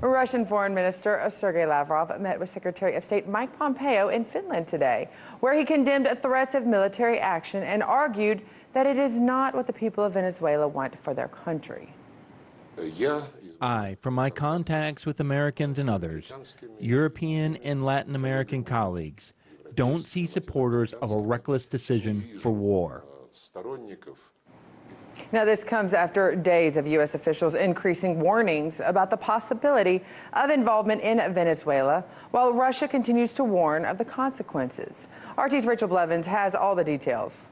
Russian Foreign Minister Sergei Lavrov met with Secretary of State Mike Pompeo in Finland today, where he condemned threats of military action and argued that it is not what the people of Venezuela want for their country. I, from my contacts with Americans and others, European and Latin American colleagues, don't see supporters of a reckless decision for war. Now, this comes after days of U.S. officials increasing warnings about the possibility of involvement in Venezuela, while Russia continues to warn of the consequences. RT's Rachel Blevins has all the details.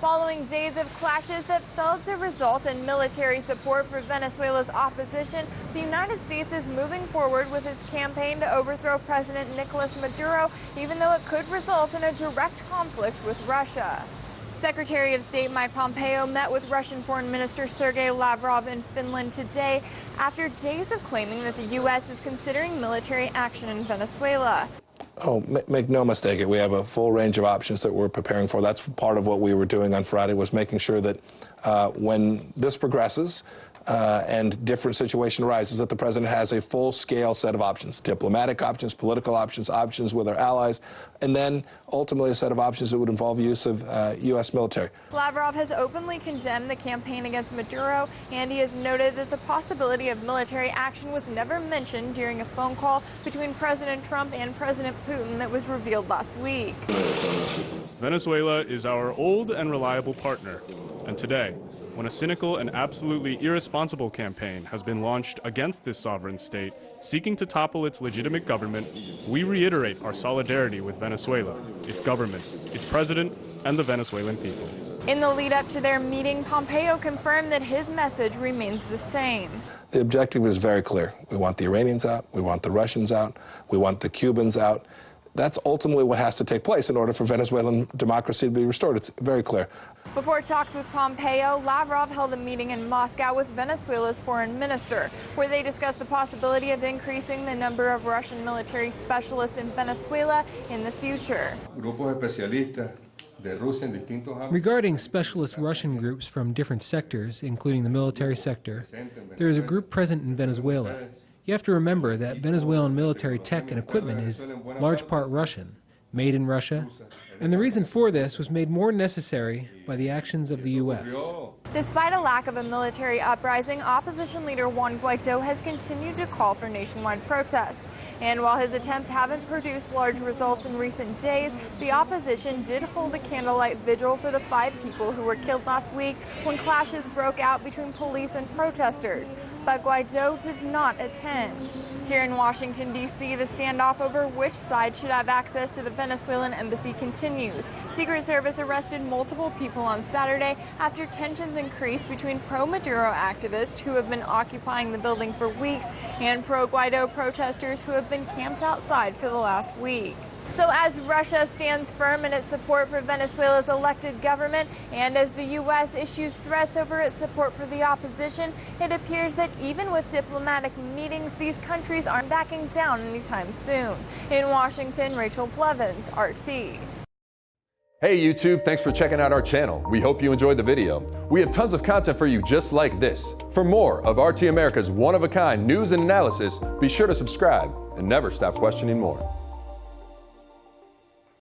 Following days of clashes that failed to result in military support for Venezuela's opposition, the United States is moving forward with its campaign to overthrow President Nicolas Maduro, even though it could result in a direct conflict with Russia. Secretary of State Mike Pompeo met with Russian Foreign Minister Sergei Lavrov in Finland today after days of claiming that the U.S. is considering military action in Venezuela. Oh, make no mistake, we have a full range of options that we're preparing for. That's part of what we were doing on Friday, was making sure that when this progresses and different situation arises, that the president has a full-scale set of options: diplomatic options, political options, options with our allies, and then ultimately a set of options that would involve use of U.S. military. Lavrov has openly condemned the campaign against Maduro, and he has noted that the possibility of military action was never mentioned during a phone call between President Trump and President Putin that was revealed last week. Venezuela is our old and reliable partner, and today, when a cynical and absolutely irresponsible campaign has been launched against this sovereign state, seeking to topple its legitimate government, we reiterate our solidarity with Venezuela, its government, its president, and the Venezuelan people. In the lead-up to their meeting, Pompeo confirmed that his message remains the same. The objective is very clear. We want the Iranians out, we want the Russians out, we want the Cubans out. That's ultimately what has to take place in order for Venezuelan democracy to be restored. It's very clear. Before talks with Pompeo, Lavrov held a meeting in Moscow with Venezuela's foreign minister, where they discussed the possibility of increasing the number of Russian military specialists in Venezuela in the future. Regarding specialist Russian groups from different sectors, including the military sector, there is a group present in Venezuela. You have to remember that Venezuelan military tech and equipment is large part Russian, made in Russia, and the reason for this was made more necessary by the actions of the U.S. Despite a lack of a military uprising, opposition leader Juan Guaido has continued to call for nationwide protest. And while his attempts haven't produced large results in recent days, the opposition did hold a candlelight vigil for the 5 people who were killed last week when clashes broke out between police and protesters. But Guaido did not attend. Here in Washington, D.C., the standoff over which side should have access to the Venezuelan embassy continues. Secret Service arrested multiple people on Saturday after tensions increased between pro-Maduro activists who have been occupying the building for weeks and pro-Guaido protesters who have been camped outside for the last week. So as Russia stands firm in its support for Venezuela's elected government, and as the U.S. issues threats over its support for the opposition, it appears that even with diplomatic meetings, these countries aren't backing down anytime soon. In Washington, Rachel Blevins, RT. Hey YouTube, thanks for checking out our channel. We hope you enjoyed the video. We have tons of content for you just like this. For more of RT America's one-of-a-kind news and analysis, be sure to subscribe and never stop questioning more.